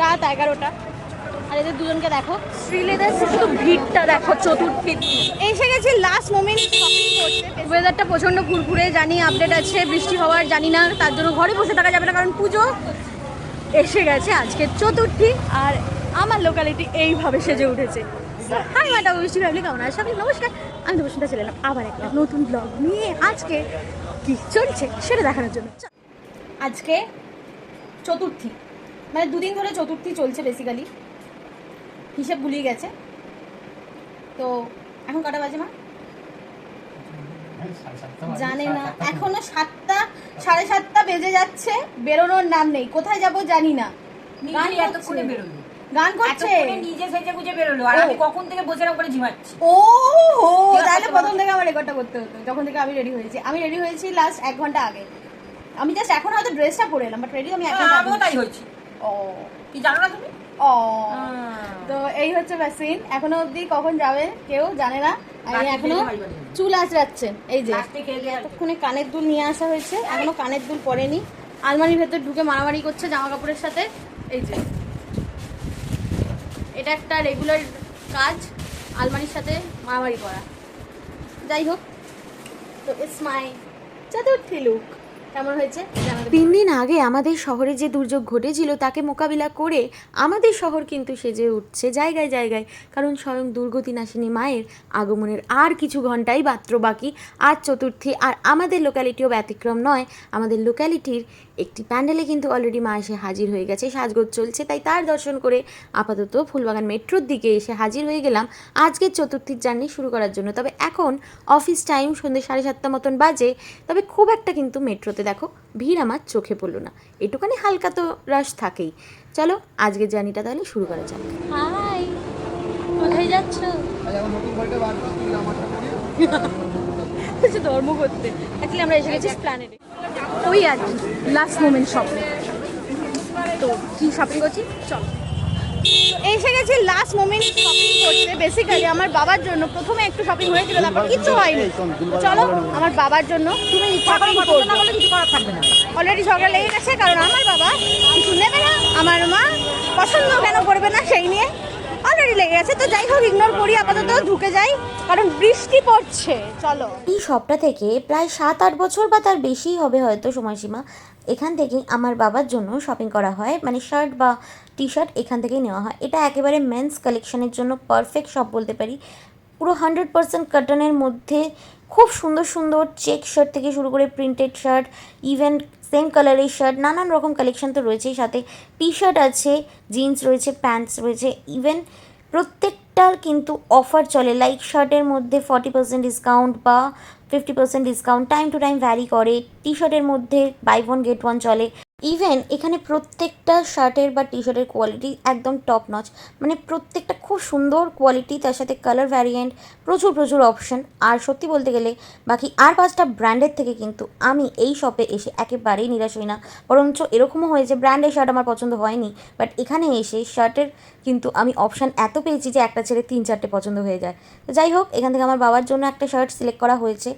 রাত 11টা। আর এদের দুজনকে দেখো, শ্রীলেদার শুধু ভিড়টা দেখো চতুর্থী। এসে গেছি লাস্ট মোমেন্ট শপিং করতে। ওয়েদারটা প্রচণ্ড কুরকুরে, জানি আপডেট আছে বৃষ্টি হওয়ার, জানি না, তার জন্য ঘরে বসে থাকা যাবে না কারণ পুজো এসে গেছে আজকে চতুর্থী। আর আমার লোকালিটি এইভাবে সেজে উঠেছে। হাই ম্যাডাম, বৃষ্টি ফ্যামিলি কেমন আছে সবাই? নমস্কার, আমি তো বসুন্ধরা চলে এলাম আবার একটা নতুন ব্লগ নিয়ে। আজকে কি চলছে সেটা দেখানোর জন্য। আজকে চতুর্থী, মানে দুদিন ধরে চতুর্থী চলছে বেসিক্যালি, হিসেব ভুলিয়ে গেছে। তো এখন কটা বাজে মা জানে না, এখনো 7টা 7:30 বেজে যাচ্ছে, বেরোনোর নাম নেই। কোথায় যাব জানি না। গান করছে, নিজে সেজে গুজে বেরোলো, আর আমি কখন থেকে বসে ওখানে ঝিমাচ্ছি। ও হো, তাহলে প্রথম থেকে আমার রেকর্ডটা করতে হতো। যখন থেকে আমি রেডি হয়েছি লাস্ট 1 ঘন্টা আগে। আমি জাস্ট এখন হয়তো ড্রেসটা পরে এলাম, বাট রেডি আমি 1 ঘন্টা আগে তাই হয়েছি। ও কি জানো না তুমি? ও তো এই হচ্ছে ব্যাসিন। এখনো অবধি কখন যাবে কেউ জানে না। আমি এখনো চুল আঁচড়াচ্ছেন। এই যে এতক্ষণে কানের দুল নিয়ে আসা হয়েছে, এখনো কানের দুল পরেনি। আলমারির ভেতর ঢুকে মারামারি করছে জামা কাপড়ের সাথে। এই যে এটা একটা রেগুলার কাজ, আলমারির সাথে মারামারি করা। যাই হোক, তো ইটস মাই চতুর্থী লুক। কেমন হয়েছে? 3 দিন আগে আমাদের শহরে যে দুর্যোগ ঘটেছিল তাকে মোকাবিলা করে আমাদের শহর কিন্তু সেজে উঠছে জায়গায় জায়গায়, কারণ স্বয়ং দুর্গতি নাশিনী মায়ের আগমনের আর কিছু ঘন্টাই মাত্র বাকি। আজ চতুর্থী, আর আমাদের লোক্যালিটিও ব্যতিক্রম নয়। আমাদের লোক্যালিটির একটি প্যান্ডেলে কিন্তু অলরেডি মা এসে হাজির হয়ে গেছে, সাজগোজ চলছে, তাই তার দর্শন করে আপাতত ফুলবাগান মেট্রোর দিকে এসে হাজির হয়ে গেলাম আজকের চতুর্থীর জার্নি শুরু করার জন্য। তবে এখন অফিস টাইম, সন্ধ্যে 7:30 মতন বাজে। তবে খুব একটা কিন্তু মেট্রোতে দেখো ভিড় আমার চোখে পড়লো না, একটুখানি হালকা তো রাশ থাকেই। চলো আজকের জার্নিটা তাহলে শুরু করা যাক। হাই, কোথায় যাচ্ছ? ধর্ম করতে। অ্যাকচুয়ালি আমরা এসে গেছি প্ল্যানেটে। ওই আর কি লাস্ট মোমেন্ট শপিং। তো কি শপিং করছি চল। এসে গেছি লাস্ট মোমেন্ট শপিং করতে। বেসিক্যালি আমার বাবার জন্য প্রথমে একটু শপিং হয়েছিল, তারপর কিছু হয়নি। চলো আমার বাবার জন্য তুমি শপিং করো না বলে কিছু করার থাকবে না। অলরেডি ঝগড়া লেগে গেছে, কারণ আমার বাবা কিছু নেবে না, আমার মা পছন্দ কেন করবে না সেই নিয়ে অলরেডি লেগে গেছে। তো যাই হোক, ইগনোর করি আপাতত, ঢুকে যাই কারণ বৃষ্টি পড়ছে। চলো। এই শপটা থেকে প্রায় 7-8 বছর বা তার বেশিই হবে হয়তো সময়সীমা, এখান থেকেই আমার বাবার জন্য শপিং করা হয়, মানে শার্ট বা টি শার্ট এখান থেকেই নেওয়া হয়। এটা একেবারে মেন্স কালেকশনের জন্য পারফেক্ট শপ বলতে পারি। পুরো 100% কটনের মধ্যে খুব সুন্দর সুন্দর চেক শার্ট থেকে শুরু করে প্রিন্টেড শার্ট, ইভেন সেম কালারের শার্ট, নানান রকম কালেকশন তো রয়েছেই, সাথে টি শার্ট আছে, জিন্স রয়েছে, প্যান্টস রয়েছে, ইভেন প্রত্যেকটার কিন্তু অফার চলে। লাইক শার্টের মধ্যে 40% ডিসকাউন্ট বা 50% discount time to time vary করে। টি শার্টের মধ্যে বাই 1 গেট 1 চলে। ইভেন এখানে প্রত্যেকটা শার্টের বা টি শার্টের কোয়ালিটি একদম টপ নচ, মানে প্রত্যেকটা খুব সুন্দর কোয়ালিটি, তার সাথে কালার ভ্যারিয়েন্ট, প্রচুর অপশন। আর সত্যি বলতে গেলে বাকি আর 5টা ব্র্যান্ডের থেকে কিন্তু আমি এই শপে এসে একেবারেই নিরাশ হই না। বরঞ্চ এরকমও হয়েছে ব্র্যান্ডের শার্ট আমার পছন্দ হয়নি, বাট এখানে এসে শার্টের কিন্তু আমি অপশান এত পেয়েছি যে একটা ছেড়ে 3-4টে পছন্দ হয়ে যায়। তো যাই হোক, এখান থেকে আমার বাবার জন্য একটা শার্ট সিলেক্ট করা হয়েছে,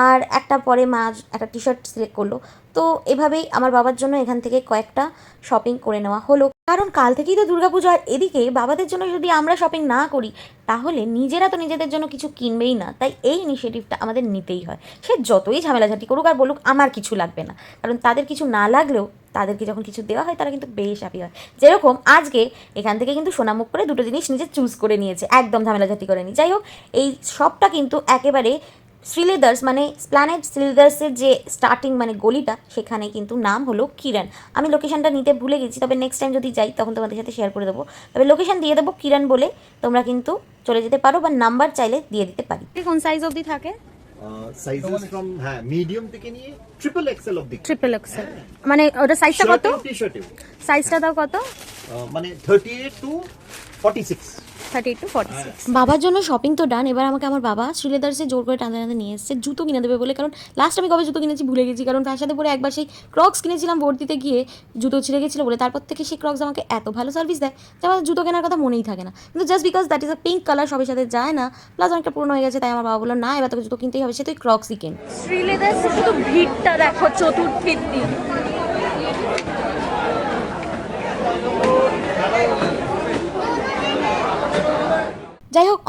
আর একটা পরে মা একটা টি শার্ট সিলেক্ট করলো। তো এভাবেই আমার বাবার জন্য এখান থেকে কয়েকটা শপিং করে নেওয়া হলো, কারণ কাল থেকেই তো দুর্গাপুজো। আর এদিকে বাবাদের জন্য যদি আমরা শপিং না করি তাহলে নিজেরা তো নিজেদের জন্য কিছু কিনবেই না, তাই এই ইনিশিয়েটিভটা আমাদের নিতেই হয়। সে যতই ঝামেলাঝাটি করুক আর বলুক আমার কিছু লাগবে না, কারণ তাদের কিছু না লাগলেও তাদেরকে যখন কিছু দেওয়া হয় তারা কিন্তু বেশ হ্যাপি হয়। যেরকম আজকে এখান থেকে কিন্তু সোনামুখ করে 2টো জিনিস নিজে চুজ করে নিয়েছে, একদম ঝামেলাঝাটি করেনি। যাই হোক, এই শপটা কিন্তু একেবারে শ্রীলেদার্স, মানে প্ল্যানেট শ্রীলেদার্সের যে স্টার্টিং মানে গলিটা, সেখানে কিন্তু নাম হলো কিরণ। আমি লোকেশনটা নিতে ভুলে গেছি, তবে নেক্সট টাইম যদি যাই তখন তোমাদের সাথে শেয়ার করে দেবো। তবে লোকেশন দিয়ে দেবো কিরণ বলে, তোমরা কিন্তু চলে যেতে পারো, বা নাম্বার চাইলে দিয়ে দিতে পারি। কোন সাইজ অবধি থাকে? সাইজেস ফ্রম মিডিয়াম থেকে নিয়ে ট্রিপল এক্সেল অবধি। ট্রিপল এক্সেল মানে ওটা সাইজটা কত? টি-শার্টে সাইজটা দাও কত? মানে 38 to 46। 38 to 46। বাবার জন্য শপিং তো ডান। এবার আমাকে আমার বাবা শ্রীলেদার্সে জোর করে টানতে টানতে নিয়ে এসেছে জুতো কিনে দেবে বলে, কারণ লাস্ট আমি কবে জুতো কিনেছি ভুলে গেছি। কারণ তার সাথে পরে একবার সেই ক্রক্স কিনেছিলাম ভর্তিতে গিয়ে, জুতো ছিঁড়ে গেছিলো বলে, তারপর থেকে সেই ক্রক্স আমাকে এত ভালো সার্ভিস দেয় যে আমার জুতো কেনার কথা মনেই থাকে না। কিন্তু just because that is a pink colour, সবের সাথে যায় না, প্লাস অনেকটা পুরনো হয়ে গেছে, তাই আমার বাবা বললো না এবার তোকে জুতো কিনতেই হবে, সে তুই ক্রক্সই কেন। শ্রীলেদার্সে শুধু ভিড়টা দেখো চতুর্থীর দিন।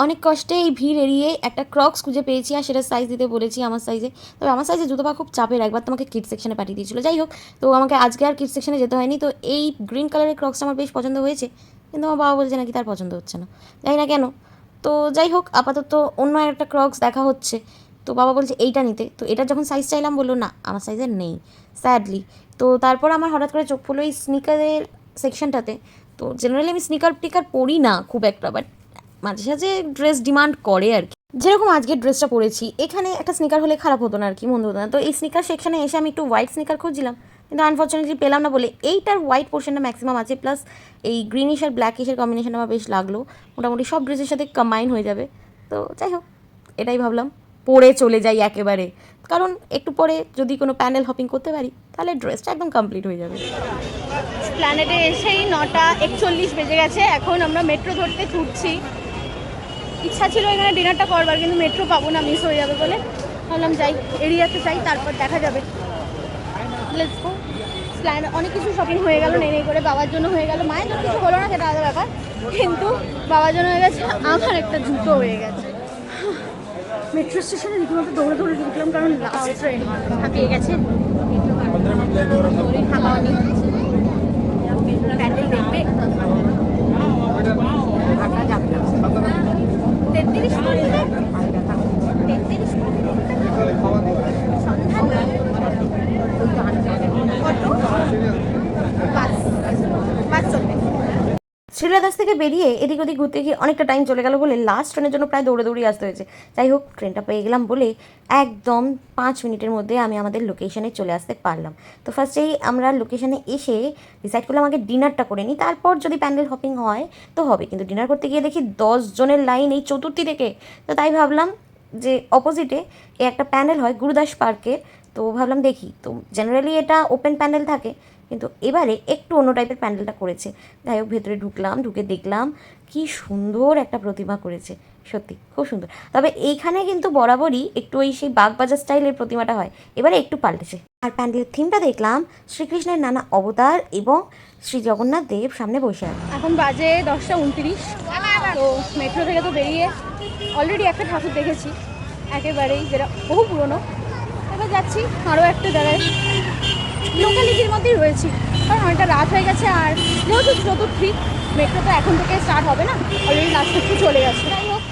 অনেক কষ্টে এই ভিড় এড়িয়ে একটা ক্রক্স খুঁজে পেয়েছি, আর সেটা সাইজ দিতে বলেছি আমার সাইজে। তবে আমার সাইজে জুতো পা খুব চাপের, একবার তো আমাকে কিড সেকশনে পাঠিয়ে দিয়েছিলো। যাই হোক, তো আমাকে আজকে আর কিড সেকশনে যেতে হয়নি। তো এই গ্রিন কালারের ক্রক্সটা আমার বেশ পছন্দ হয়েছে, কিন্তু আমার বাবা বলছে নাকি তার পছন্দ হচ্ছে না, জানি না কেন। তো যাই হোক, আপাতত অন্য একটা ক্রক্স দেখা হচ্ছে। তো বাবা বলছে এইটা নিতে, তো এটা যখন সাইজ চাইলাম বললো না আমার সাইজের নেই, স্যাডলি। তো তারপর আমার হঠাৎ করে চোখ পড়লো এই স্নিকারের সেকশনটাতে। তো জেনারেলি আমি স্নিকার টিকার পরি না খুব একটা, বাট মাঝে সাঝে ড্রেস ডিমান্ড করে আর কি। যেরকম আজকে ড্রেসটা পরেছি, এখানে একটা স্নিকার হলে খারাপ হতো না আর কি, মন্দ হতো না। তো এই স্নিকার সেকশনে এসে আমি একটু হোয়াইট স্নিকার খুঁজছিলাম, কিন্তু আনফর্চুনেটলি পেলাম না বলে এইটার হোয়াইট পোর্শনটা ম্যাক্সিমাম আছে, প্লাস এই গ্রিনিশ আর ব্ল্যাকিশের কম্বিনেশন আমার বেশ লাগলো, মোটামুটি সব ড্রেসের সাথে কম্বাইন হয়ে যাবে। তো যাই হোক, এটাই ভাবলাম পরে চলে যাই একেবারে, কারণ একটু পরে যদি কোনো প্যান্ডেল হপিং করতে পারি তাহলে ড্রেসটা একদম কমপ্লিট হয়ে যাবে। প্ল্যানেটে এসেই 9:41 বেজে গেছে, এখন আমরা মেট্রো ধরতে ছুটছি। ইচ্ছা ছিল এখানে ডিনারটা করবার, কিন্তু মেট্রো পাবো না, মিস হয়ে যাবে বলে ভাবলাম যাই, এরিয়াতে যাই, তারপর দেখা যাবে। Let's go. অনেক কিছু শপিং হয়ে গেল, নেই করে বাবার জন্য হয়ে গেল, মায়ের জন্য কিছু হলো না সেটা আলাদা ব্যাপার, কিন্তু বাবার জন্য হয়ে গেছে, আমার একটা জুতো হয়ে গেছে। মেট্রো স্টেশনে রীতিমতো দৌড়ে দৌড়ে ঢুকলাম, কারণ লাস্ট ট্রেন হাঁপিয়ে গেছে। প্যান্ডেল দেখবে 33 কোটি 33 কোটি বাস চলবে। শ্রীলাদাস থেকে বেরিয়ে এদিক ওদিক ঘুরতে গিয়ে অনেকটা টাইম চলে গেল বলে লাস্ট ট্রেনের জন্য প্রায় দৌড়ে দৌড়িয়ে আসতে হয়েছে। যাই হোক, ট্রেনটা পেয়ে গেলাম বলে একদম 5 মিনিটের মধ্যে আমি আমাদের লোকেশনে চলে আসতে পারলাম। তো ফার্স্টেই আমরা লোকেশনে এসে ডিসাইড করলাম আগে ডিনারটা করে নিই, তারপর যদি প্যান্ডেল হপিং হয় তো হবে। কিন্তু ডিনার করতে গিয়ে দেখি 10 জনের লাইন এই চতুর্থী থেকে। তো তাই ভাবলাম যে অপোজিটে একটা প্যান্ডেল হয় গুরুদাস পার্কের, তো ভাবলাম দেখি। তো জেনারেলি এটা ওপেন প্যান্ডেল থাকে, কিন্তু এবারে একটু অন্য টাইপের প্যান্ডেলটা করেছে। যাই হোক, ভেতরে ঢুকলাম, ঢুকে দেখলাম কি সুন্দর একটা প্রতিমা করেছে, সত্যি খুব সুন্দর। তবে এইখানে কিন্তু বরাবরই একটু ওই সেই বাগবাজার স্টাইলের প্রতিমাটা হয়, এবারে একটু পাল্টেছে। আর প্যান্ডেলের থিমটা দেখলাম শ্রীকৃষ্ণের নানা অবতার এবং শ্রী জগন্নাথ দেব সামনে বসে আছে। এখন বাজে 10:29। তো মেট্রো থেকে তো বেরিয়ে অলরেডি একটা ঠাকুর দেখেছি একেবারেই, যেটা বহু পুরনো। এবার যাচ্ছি আরও একটা জায়গায়, লোকালিটির মধ্যেই রয়েছি, কারণ অনেকটা রাত হয়ে গেছে। আর যেহেতু চতুর্থী, মেট্রো তো এখন থেকে স্টার্ট হবে না, অলরেডি লাস্ট একটু চলে গেছে। যাই হোক,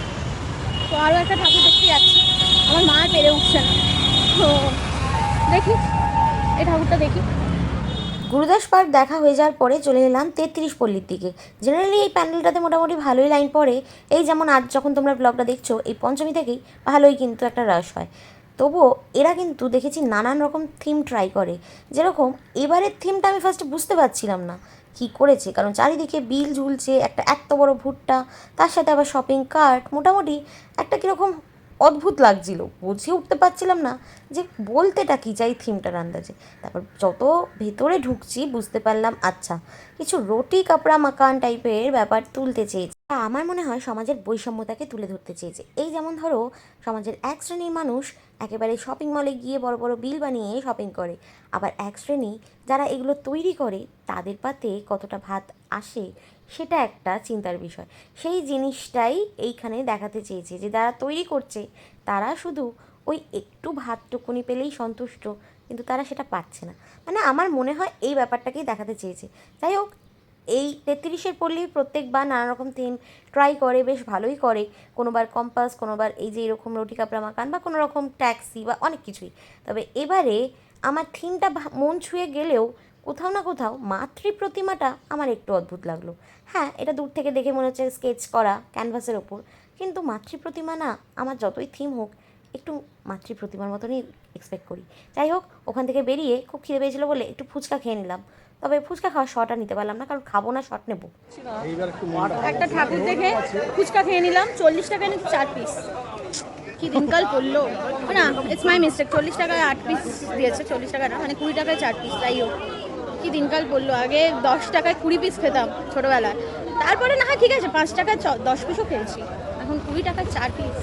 তো আরও একটা ঠাকুর দেখতে যাচ্ছি, আমার মা পেরে উঠছে না, তো দেখি এই ঠাকুরটা দেখি। গুরুদাস পার্ক দেখা হয়ে যাওয়ার পরে চলে এলাম 33 পল্লীর দিকে। জেনারেলি এই প্যান্ডেলটাতে মোটামুটি ভালোই লাইন পড়ে, এই যেমন আজ যখন তোমরা ব্লগটা দেখছো এই পঞ্চমী থেকেই ভালোই কিন্তু একটা রাশ হয়। তবুও এরা কিন্তু দেখেছি নানান রকম থিম ট্রাই করে। যেরকম এবারের থিমটা আমি ফার্স্টে বুঝতে পারছিলাম না কী করেছে, কারণ চারিদিকে বিল ঝুলছে, একটা এত বড় ভুট্টা, তার সাথে আবার শপিং কার্ট, মোটামুটি একটা কীরকম অদ্ভুত লাগছিল, বুঝে উঠতে পারছিলাম না যে বলতেটা কী চাই থিমটার আন্দাজে। তারপর যত ভেতরে ঢুকছি বুঝতে পারলাম আচ্ছা কিছু রুটি কাপড়া মাকান টাইপের ব্যাপার তুলতে চেয়েছে। আমার মনে হয় সমাজের বৈষম্যতাকে তুলে ধরতে চেয়েছে। এই যেমন ধরো, সমাজের এক শ্রেণীর মানুষ একেবারে শপিং মলে গিয়ে বড় বড় বিল বানিয়ে শপিং করে, আবার এক শ্রেণী যারা এগুলো তৈরি করে তাদের পাতে কতটা ভাত আসে সেটা একটা চিন্তার বিষয়। সেই জিনিসটাই এইখানে দেখাতে চেয়েছে যে যারা তৈরি করছে তারা শুধু ওই একটু ভাতটুকুনি পেলেই সন্তুষ্ট, কিন্তু তারা সেটা পাচ্ছে না। মানে আমার মনে হয় এই ব্যাপারটাকেই দেখাতে চেয়েছে। যাই হোক, এই 33-এর পল্লী প্রত্যেকবার নানা রকম থিম ট্রাই করে, বেশ ভালোই করে। কোনোবার কম্পাস, কোনোবার এই যে এরকম রুটি কাপড়া মাকান, বা কোনো রকম ট্যাক্সি, বা অনেক কিছুই। তবে এবারে আমার থিমটা মন ছুঁয়ে গেলেও কোথাও না কোথাও মাতৃ প্রতিমাটা আমার একটু অদ্ভুত লাগলো। হ্যাঁ, এটা দূর থেকে দেখে মনে হচ্ছে স্কেচ করা ক্যানভাসের ওপর, কিন্তু মাতৃ প্রতিমা না, আমার যতই থিম হোক একটু মাতৃ প্রতিমার মতনই এক্সপেক্ট করি। যাই হোক, ওখান থেকে বেরিয়ে খুব খিদে পেয়েছিলো বলে একটু ফুচকা খেয়ে নিলাম। তবে ফুচকা খাওয়ার শটটা নিতে পারলাম না, কারণ খাবো না, শট নেবো। একটা ঠাকুর দেখে ফুচকা খেয়ে নিলাম, 40 টাকায় নাকি 4 পিস। কি দিনকাল পড়লো না, ইটস মাই মিস্টেক, 40 টাকায় 8 পিস দিয়েছে, 40 টাকা না, মানে 20 টাকায় 4 পিস। যাই হোক, কি দিনকাল পড়লো। আগে 10 টাকায় 20 পিস খেতাম ছোটোবেলায়, তারপরে না হয় ঠিক আছে 5 টাকায় 10 পিসও খেয়েছি, এখন 20 টাকায় 4 পিস।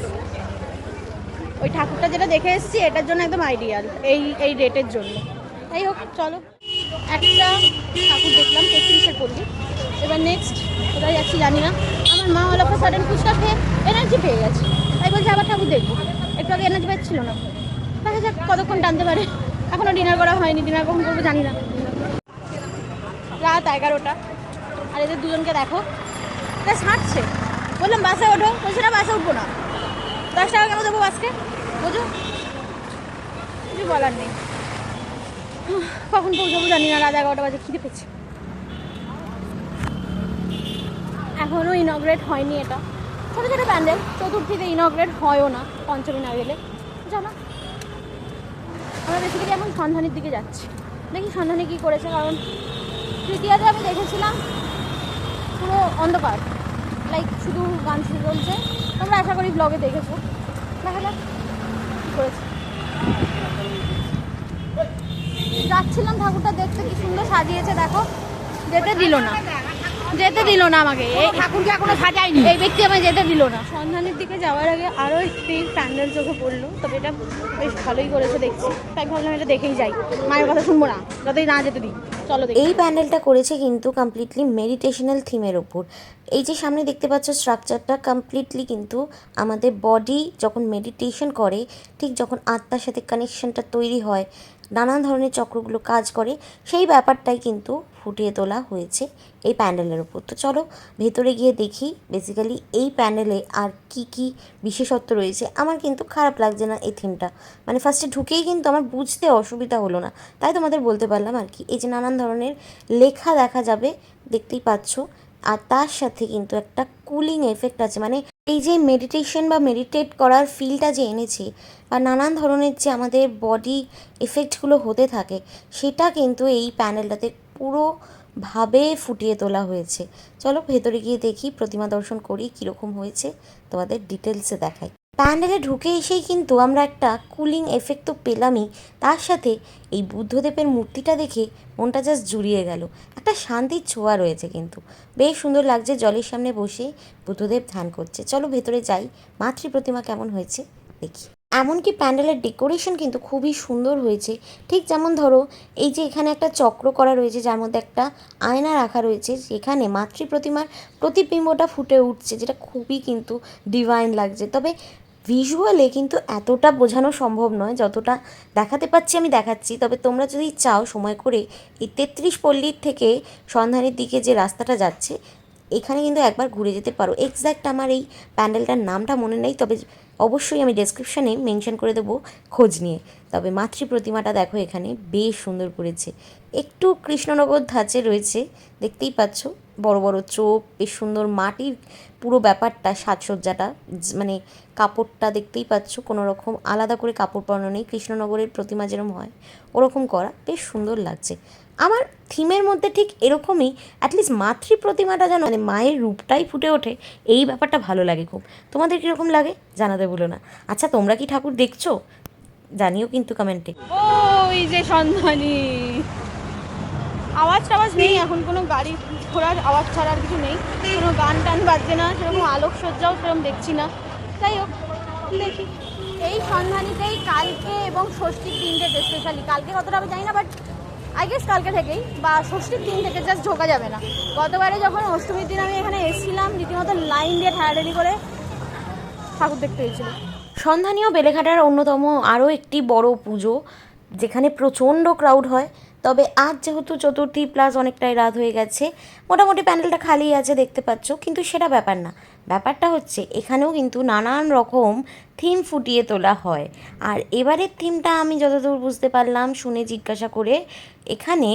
ওই ঠাকুরটা যেটা দেখে এসেছি এটার জন্য একদম আইডিয়াল, এই রেটের জন্য। যাই হোক, চলো একটা ঠাকুর দেখলাম 33-এর পল্লী। এবার নেক্সট কোথায় যাচ্ছি জানি না, আমার মা অল অফ সাডেন ফুচকা খেয়ে এনার্জি পেয়ে গেছে, তাই বলছে আবার ঠাকুর দেখবো। একটু আগে এনার্জি পাচ্ছিল না, দেখা যাক কতক্ষণ টানতে পারে। এখনও ডিনার করা হয়নি, ডিনার কখন করবো জানি না। রাত 11টা, আর এদের দুজনকে দেখো, এটা ছাড়ছে। বললাম বাসে ওঠো, বলছে না বাসে উঠবো না। 10 টাকা কেন দেবো বাসকে, বোঝো? কিছু বলার নেই। কখন পৌঁছাবো জানি না, রাত 11টা বাজে, খিদে পেয়েছে। এখনও ইনগ্রেট হয়নি এটা, ছোটো ছোটো প্যান্ডেল। চতুর্থীতে ইনগ্রেট হয়ও না পঞ্চমী না গেলে, জানো। আমরা বেসিক্যালি এখন সন্ধানের দিকে যাচ্ছি, দেখি সন্ধানে কী করেছে। কারণ তৃতীয়াতে আমি দেখেছিলাম পুরো অন্ধকার, লাইক শুধু গান চলছে। তোমরা আশা করি ব্লগে দেখেছো, দেখা যাক কী করেছে। যাচ্ছিলাম ঠাকুরটা দেখতে, কি সুন্দর সাজিয়েছে দেখো। যেতে দিল না, যেতে দিল না আমাকে। এই ঠাকুরকে এখনো সাজায়নি, এই ব্যক্তি আমায় যেতে দিল না। সন্ধানের দিকে যাওয়ার আগে আরও একটি প্যান্ডেল চোখে পড়লো, তবে এটা বেশ ভালোই করেছে দেখছি, তাই ভাবলাম এটা দেখেই যাই। মায়ের কথা শুনবো না, যতই না যেতে দিই, চলো দেখি। এই প্যান্ডেলটা করেছে কিন্তু কমপ্লিটলি মেডিটেশনাল থিমের ওপর। এই যে সামনে দেখতে পাচ্ছ স্ট্রাকচারটা, কমপ্লিটলি কিন্তু আমাদের বডি যখন মেডিটেশন করে, ঠিক যখন আত্মার সাথে কানেকশনটা তৈরি হয়, নানান ধরনের চক্রগুলো কাজ করে, সেই ব্যাপারটাই কিন্তু ফুটিয়ে তোলা হয়েছে এই প্যান্ডেলের ওপর। তো চলো ভেতরে গিয়ে দেখি বেসিক্যালি এই প্যান্ডেলে আর কি কি বিশেষত্ব রয়েছে। আমার কিন্তু খারাপ লাগছে না এই থিমটা, মানে ফার্স্টে ঢুকেই কিন্তু আমার বুঝতে অসুবিধা হলো না, তাই তোমাদের বলতে পারলাম আর কি। এই যে নানান ধরনের লেখা দেখা যাবে, দেখতেই পাচ্ছ, আর তার সাথে কিন্তু একটা কুলিং এফেক্ট আছে, মানে এই যে মেডিটেশন বা মেডিটেট করার ফিলটা যে এনেছে, বা নানান ধরনের যে আমাদের বডি এফেক্টগুলো হতে থাকে, সেটা কিন্তু এই প্যানেলটাতে পুরোভাবে ফুটিয়ে তোলা হয়েছে। চলো ভেতরে গিয়ে দেখি, প্রতিমা দর্শন করি, কীরকম হয়েছে তোমাদের ডিটেলসে দেখাই। প্যান্ডেলে ঢুকে এসেই কিন্তু আমরা একটা কুলিং এফেক্ট তো পেলামই, তার সাথে এই বুদ্ধদেবের মূর্তিটা দেখে মনটা জাস্ট জুড়িয়ে গেল। একটা শান্তির ছোঁয়া রয়েছে কিন্তু, বেশ সুন্দর লাগছে। জলের সামনে বসে বুদ্ধদেব ধ্যান করছে। চলো ভেতরে যাই, মাতৃ প্রতিমা কেমন হয়েছে দেখি। এমনকি প্যান্ডেলের ডেকোরেশন কিন্তু খুবই সুন্দর হয়েছে। ঠিক যেমন ধরো এই যে এখানে একটা চক্র করা রয়েছে, যার মধ্যে একটা আয়না রাখা রয়েছে, যেখানে মাতৃ প্রতিমার প্রতিবিম্বটা ফুটে উঠছে, যেটা খুবই কিন্তু ডিভাইন লাগছে। তবে ভিজুয়ালে কিন্তু এতটা বোঝানো সম্ভব নয়, যতটা দেখাতে পাচ্ছি আমি দেখাচ্ছি। তবে তোমরা যদি চাও সময় করে এই 33 পল্লীর থেকে সন্ধানের দিকে যে রাস্তাটা যাচ্ছে, এখানে কিন্তু একবার ঘুরে যেতে পারো। এক্স্যাক্ট আমার এই প্যান্ডেলটার নামটা মনে নেই, তবে অবশ্যই আমি ডেসক্রিপশানে মেনশন করে দেবো খোঁজ নিয়ে। তবে মাতৃ প্রতিমাটা দেখো এখানে বেশ সুন্দর করেছে, একটু কৃষ্ণনগর ধাঁচে রয়েছে, দেখতেই পাচ্ছ। বড় বড় চোখ, বেশ সুন্দর মাটির পুরো ব্যাপারটা, সাজসজ্জাটা, মানে কাপড়টা দেখতেই পাচ্ছ, কোনো রকম আলাদা করে কাপড় পরানো নেই, কৃষ্ণনগরের প্রতিমা যেরকম হয় ওরকম করা, বেশ সুন্দর লাগছে। আমার থিমের মধ্যে ঠিক এরকমই, অ্যাটলিস্ট মাতৃ প্রতিমাটা যেন মানে মায়ের রূপটাই ফুটে ওঠে, এই ব্যাপারটা ভালো লাগে খুব। তোমাদের কীরকম লাগে জানাতে ভুলো না। আচ্ছা তোমরা কি ঠাকুর দেখছো জানিও কিন্তু কমেন্টে। ওই যে সন্ধানী, আওয়াজ টাওয়াজ নেই এখন, কোনো গাড়ি ঘোড়ার আওয়াজ ছাড়া আর কিছু নেই, কোনো গান টান বাজছে না, সেরকম আলোকসজ্জাও সেরকম দেখছি না। যাই হোক দেখি। এই সন্ধানীতেই কালকে এবং ষষ্ঠীর দিন থেকে, স্পেশালি কালকে কতটা আমি জানি না, বাট আই গেস কালকে থেকেই বা ষষ্ঠীর দিন থেকে জাস্ট ঢোকা যাবে না। গতবারে যখন অষ্টমীর দিন আমি এখানে এসেছিলাম, রীতিমতো লাইন দিয়ে ঠাড়াঠাড়ি করে ঠাকুর দেখতে হয়েছিল। সন্ধানীয় বেলেঘাটার অন্যতম আরও একটি বড় পুজো, যেখানে প্রচণ্ড ক্রাউড হয়। তবে আজ যেহেতু চতুর্থী প্লাস অনেকটাই রাত হয়ে গেছে, মোটামুটি প্যান্ডেলটা খালি আছে দেখতে পাচ্ছ, কিন্তু সেটা ব্যাপার না। ব্যাপারটা হচ্ছে এখানেও কিন্তু নানান রকম থিম ফুটিয়ে তোলা হয়। আর এবারের থিমটা আমি যতদূর বুঝতে পারলাম, শুনে জিজ্ঞাসা করে, এখানে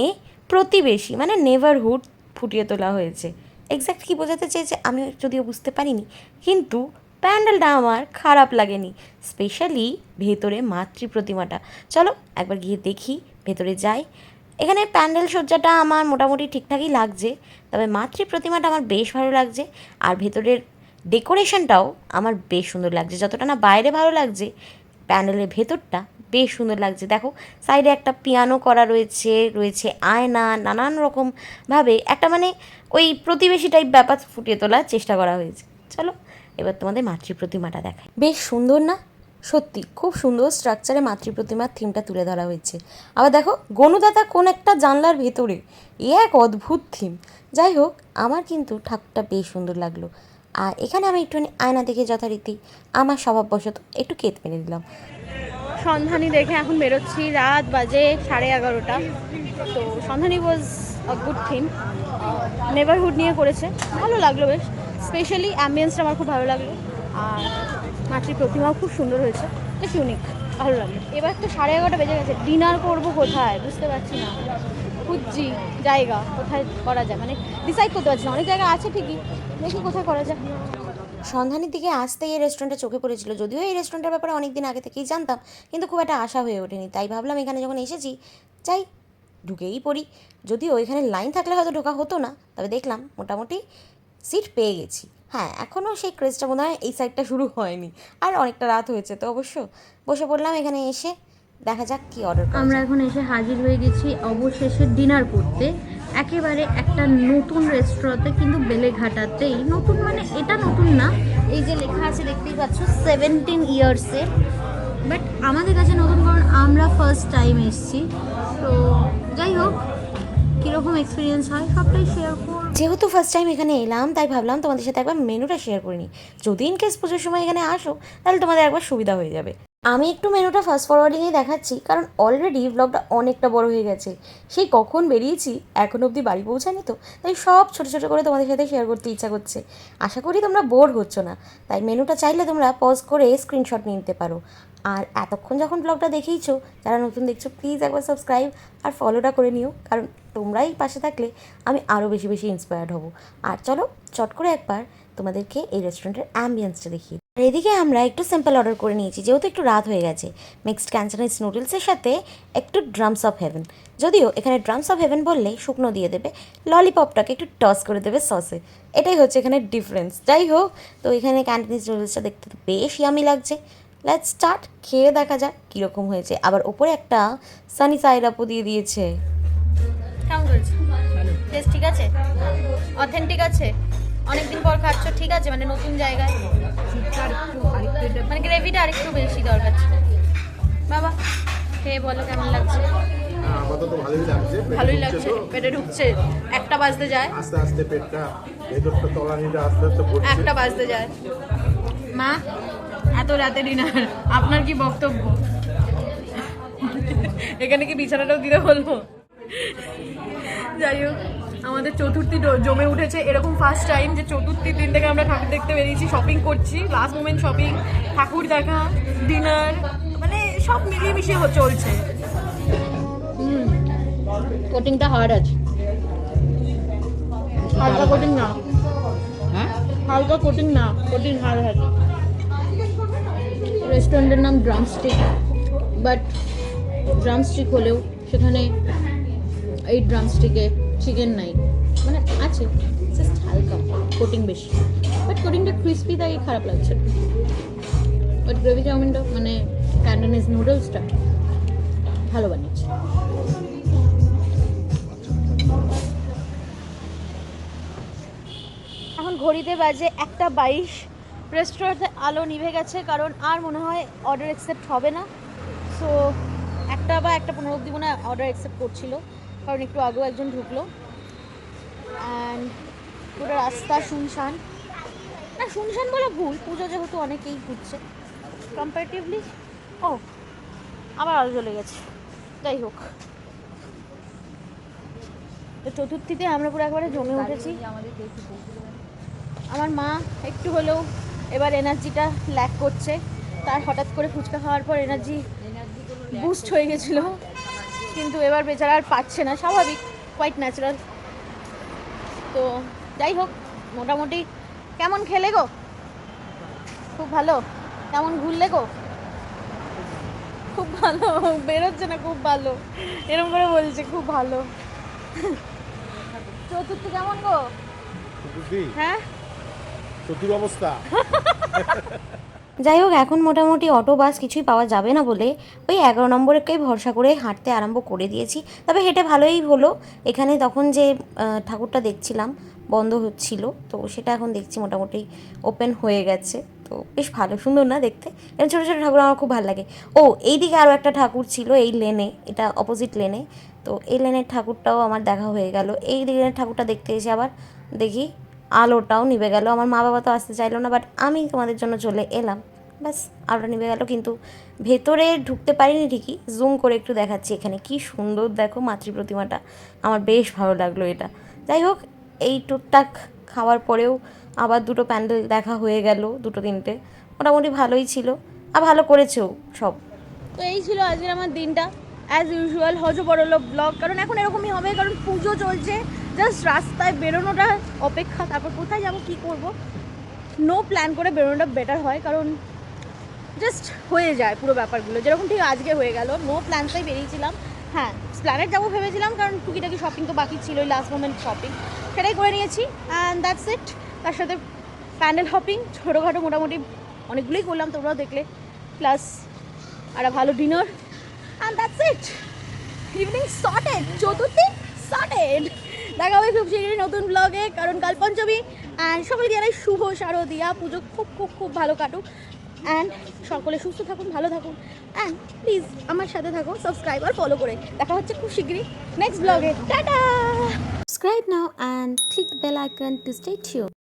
প্রতিবেশী মানে নেভারহুড ফুটিয়ে তোলা হয়েছে। এক্স্যাক্ট কী বোঝাতে চেয়েছে আমি যদিও বুঝতে পারিনি, কিন্তু প্যান্ডেলটা আমার খারাপ লাগেনি, স্পেশালি ভেতরে মাতৃ প্রতিমাটা। চলো একবার গিয়ে দেখি, ভেতরে যাই। এখানে প্যান্ডেল সজ্জাটা আমার মোটামুটি ঠিকঠাকই লাগছে, তবে মাতৃ প্রতিমাটা আমার বেশ ভালো লাগছে। আর ভেতরের ডেকোরেশনটাও আমার বেশ সুন্দর লাগছে, যতটা না বাইরে ভালো লাগছে, প্যান্ডেলের ভেতরটা বেশ সুন্দর লাগছে। দেখো সাইডে একটা পিয়ানো করা রয়েছে, রয়েছে আয়না, নানান রকমভাবে একটা মানে ওই প্রতিবেশী টাইপ ব্যাপার ফুটিয়ে তোলার চেষ্টা করা হয়েছে। চলো এবার তোমাদের মাতৃ প্রতিমাটা দেখায়। বেশ সুন্দর না? সত্যি খুব সুন্দর স্ট্রাকচারে মাতৃ প্রতিমার থিমটা তুলে ধরা হয়েছে। আবার দেখো গণদাতা কোন একটা জানলার ভেতরে, এ এক অদ্ভুত থিম। যাই হোক আমার কিন্তু ঠাকুরটা বেশ সুন্দর লাগলো। আর এখানে আমি একটুখানি আয়না দেখে যথারীতি আমার স্বভাববশত একটু কেত মেরে দিলাম। সন্ধানী দেখে এখন বেরোচ্ছি, রাত বাজে 11:30। তো সন্ধানী ওয়াজ আ গুড থিম, নেবারহুড নিয়ে করেছে, ভালো লাগলো বেশ। স্পেশালি অ্যাম্বিয়েন্সটা আমার খুব ভালো লাগলো, আর মাটির প্রতিমাও খুব সুন্দর হয়েছে, বেশ ইউনিক, ভালো লাগলো। এবার তো 11:30 বেজে গেছে, ডিনার করবো কোথায় বুঝতে পারছি না, খুঁজছি জায়গা কোথায় করা যায়, মানে ডিসাইড করতে পারছি না। অনেক জায়গা আছে ঠিকই, দেখি কোথায় করা যায়। সন্ধানের দিকে আসতেই এই রেস্টুরেন্টটা চোখে পড়েছিল, যদিও এই রেস্টুরেন্টের ব্যাপারে অনেক দিন আগে থেকেই জানতাম, কিন্তু খুব একটা আশা হয়ে ওঠেনি। তাই ভাবলাম এখানে যখন এসেছি চাই ঢুকেই পড়ি। যদিও এখানে লাইন থাকলে হয়তো ঢোকা হতো না, তবে দেখলাম মোটামুটি সিট পেয়ে গেছি। হ্যাঁ, এখনও সেই ক্রেজটা মনে হয় এই সাইডটা শুরু হয়নি, আর অনেকটা রাত হয়েছে, তো অবশ্য বসে পড়লাম এখানে। এসে দেখা যাক কী অর্ডার আমরা এখন এসে হাজির হয়ে গেছি অবশেষে ডিনার করতে, একেবারে একটা নতুন রেস্টুরেন্টে, কিন্তু বেলেঘাটাতেই। নতুন মানে এটা নতুন না, এই যে লেখা আছে দেখতেই পাচ্ছ 17 ইয়ার্সের, বাট আমাদের কাছে নতুন কারণ আমরা ফার্স্ট টাইম এসেছি। তো যাই হোক, কীরকম এক্সপিরিয়েন্স হয় সবটাই শেয়ার করব। যেহেতু ফার্স্ট টাইম এখানে এলাম, তাই ভাবলাম তোমাদের সাথে একবার মেনুটা শেয়ার করে নিই। যদি ইন কেস পুজোর সময় এখানে আসো, তাহলে তোমাদের একবার সুবিধা হয়ে যাবে। আমি একটু মেনুটা ফাস্ট ফরওয়ার্ডিংয়েই দেখাচ্ছি, কারণ অলরেডি ব্লগটা অনেকটা বড় হয়ে গেছে। সেই কখন বেরিয়েছি, এখন অবধি বাড়ি পৌঁছানি, তো তাই সব ছোটো ছোটো করে তোমাদের সাথে শেয়ার করতে ইচ্ছা করছে। আশা করি তোমরা বোর হচ্ছ না, তাই মেনুটা চাইলে তোমরা পজ করে স্ক্রিনশট নিয়ে নিতে পারো। আর এতক্ষণ যখন ব্লগটা দেখেইছো, যারা নতুন দেখছো প্লিজ একবার সাবস্ক্রাইব আর ফলোটা করে নিও, কারণ তোমরাই পাশে থাকলে আমি আরও বেশি বেশি ইন্সপায়ার্ড হব। আর চলো চট করে একবার তোমাদেরকে এই রেস্টুরেন্টের অ্যাম্বিয়েন্সটা দেখি। আর এদিকে আমরা একটু সিম্পল অর্ডার করে নিয়েছি, যেহেতু একটু রাত হয়ে গেছে। মিক্সড ক্যান্সানাইজ নুডলসের সাথে একটু ড্রামস অফ হেভেন, যদিও এখানে ড্রামস অফ হেভেন বললে শুকনো দিয়ে দেবে, ললিপপটাকে একটু টস করে দেবে সসে, এটাই হচ্ছে এখানে ডিফারেন্স। যাই হোক, তো এখানে ক্যান্টানিজ নুডলসটা দেখতে তো বেশ ইয়ামি লাগছে। লেটস স্টার্ট, খেয়ে দেখা যাক কীরকম হয়েছে। আবার ওপরে একটা সানি সাইড আপও দিয়ে দিয়েছে। কেমন করেছে? টেস্ট ঠিক আছে, অথেন্টিক আছে, অনেকদিন পর খাচ্ছ, ঠিক আছে, মানে নতুন জায়গায়, মানে গ্রেভিটা আরেকটু বেশি দরকার ছিল। বাবা খেয়ে বলো কেমন লাগছে? আপাতত ভালোই লাগছে, ভালোই লাগছে, পেটে ঢুকছে, 1টা বাজতে যায়, আস্তে আস্তে পেটটা ভেতরটা তলানিটা আস্তে আস্তে ভরছে। 1টা বাজতে যায়। মা, এত রাতে ডিনার, আপনার কি বক্তব্য? এখানে কি বিছানাটাও দিতে বলবো? যাই হোক, আমাদের চতুর্থী জমে উঠেছে। এরকম ফার্স্ট টাইম যে চতুর্থীর দিন থেকে আমরা ঠাকুর দেখতে বেরিয়েছি, শপিং করছি, লাস্ট মোমেন্ট শপিং, ঠাকুর দেখা, ডিনার, মানে সব মিলিয়ে মিশিয়ে চলছে। কোটিংটা হার্ড আছে, হালকা কোটিং না, হালকা কোটিং না, কোটিং হার্ড আছে। রেস্টুরেন্টের নাম ড্রামস্টিক, বাট ড্রামস্টিক হলেও সেখানে এই ড্রামস্টিকে চিকেন নাই, মানে আছে জাস্ট হালকা কোটিং বেশি, বাট কোটিংটা ক্রিস্পি, তাই খারাপ লাগছে। বাট গ্রেভি চাউমিনটা মানে ক্যান্টানিজ নুডলসটা ভালো বানিয়েছে। এখন ঘড়িতে বাজে 1:22, রেস্টুরেন্টে আলো নিভে গেছে, কারণ আর মনে হয় অর্ডার অ্যাকসেপ্ট হবে না। সো 1টা বা 1:15 অবধি মনে হয় অর্ডার অ্যাকসেপ্ট করছিল, কারণ একটু আগেও একজন ঢুকলো। অ্যান্ড পুরো রাস্তা শুনশান, না শুনশান বলে ভুল, পুজো যেহেতু অনেকেই ঘুরছে কম্পারেটিভলি। ও আবার আলো চলে গেছে। যাই হোক, তো চতুর্থীতে আমরা পুরো একবারে জমে উঠেছি। আমার মা একটু হলেও এবার এনার্জিটা ল্যাক করছে, তার হঠাৎ করে ফুচকা খাওয়ার পর এনার্জি বুস্ট হয়ে গেছিলো, কিন্তু এবার বেচারা আর পাচ্ছে না, স্বাভাবিক, কোয়াইট ন্যাচারাল। তো যাই হোক, মোটামুটি কেমন খেলে গো? খুব ভালো। কেমন ঘুরলে গো? খুব ভালো, বেরোচ্ছে না, খুব ভালো, এরকম করে বলছে খুব ভালো। চতুর্থী কেমন গো? হ্যাঁ, চতুর অবস্থা। যাই হোক, এখন মোটামুটি অটো বাস কিছুই পাওয়া যাবে না বলে ওই 11 নম্বরকেই ভরসা করে হাঁটতে আরম্ভ করে দিয়েছি। তবে হেঁটে ভালোই হলো। এখানে তখন যে ঠাকুরটা দেখছিলাম বন্ধ হচ্ছিল, তো সেটা এখন দেখছি মোটামুটি ওপেন হয়ে গেছে। তো বেশ ভালো, সুন্দর না দেখতে? এরকম ছোটো ছোটো ঠাকুর আমার খুব ভালো লাগে। ও, এইদিকে আরও একটা ঠাকুর ছিল এই লেনে, এটা অপোজিট লেনে, তো এই লেনের ঠাকুরটাও আমার দেখা হয়ে গেল। এই লেনের ঠাকুরটা দেখতে এসে আবার দেখি আলোটাও নিভে গেল। আমার মা বাবা তো আসতে চাইলো না, বাট আমি তোমাদের জন্য চলে এলাম। ব্যাস, আলোটা নিভে গেল, কিন্তু ভেতরে ঢুকতে পারিনি ঠিকই। জুম করে একটু দেখাচ্ছি এখানে কি সুন্দর দেখো মাতৃ প্রতিমাটা, আমার বেশ ভালো লাগলো এটা। যাই হোক, এই টুকটাক খাওয়ার পরেও আবার দুটো প্যান্ডেল দেখা হয়ে গেল, দুটো তিনটে, মোটামুটি ভালোই ছিল আর ভালো করেছেও সব। তো এই ছিল আজকের আমার দিনটা, অ্যাজ ইউজুয়াল হজবরল ব্লগ, কারণ এখন এরকমই হবে, কারণ পুজো চলছে, জাস্ট রাস্তায় বেরোনোটা অপেক্ষা, তারপর কোথায় যাব কী করব, নো প্ল্যান করে বেরোনোটা বেটার হয়, কারণ জাস্ট হয়ে যায় পুরো ব্যাপারগুলো, যেরকম ঠিক আজকে হয়ে গেল। নো প্ল্যানসটাই বেরিয়েছিলাম। হ্যাঁ, প্ল্যানেট যাবো ভেবেছিলাম, কারণ টুকিটাকি শপিং তো বাকি ছিল, লাস্ট মোমেন্ট শপিং, সেটাই করে নিয়েছি, অ্যান্ড দ্যাটস ইট। তার সাথে প্যান্ডেল হপিং ছোটোখাটো মোটামুটি অনেকগুলোই করলাম, তোমরাও দেখলে, প্লাস একটা ভালো dinner, and that's it. Evening sorted, Chaturthi sorted. দেখা হবে খুব শীঘ্রই নতুন ব্লগে, কারণ কাল পঞ্চমী, অ্যান্ড সকলে জানাই শুভ শারদীয়া পুজো খুব খুব খুব ভালো কাটুক, অ্যান্ড সকলে সুস্থ থাকুন, ভালো থাকুন, অ্যান্ড প্লিজ আমার সাথে থাকো, সাবস্ক্রাইব আর ফলো করে। দেখা হচ্ছে খুব শীঘ্রই নেক্সট ব্লগে। Tata. Subscribe now and click the bell icon to stay tuned.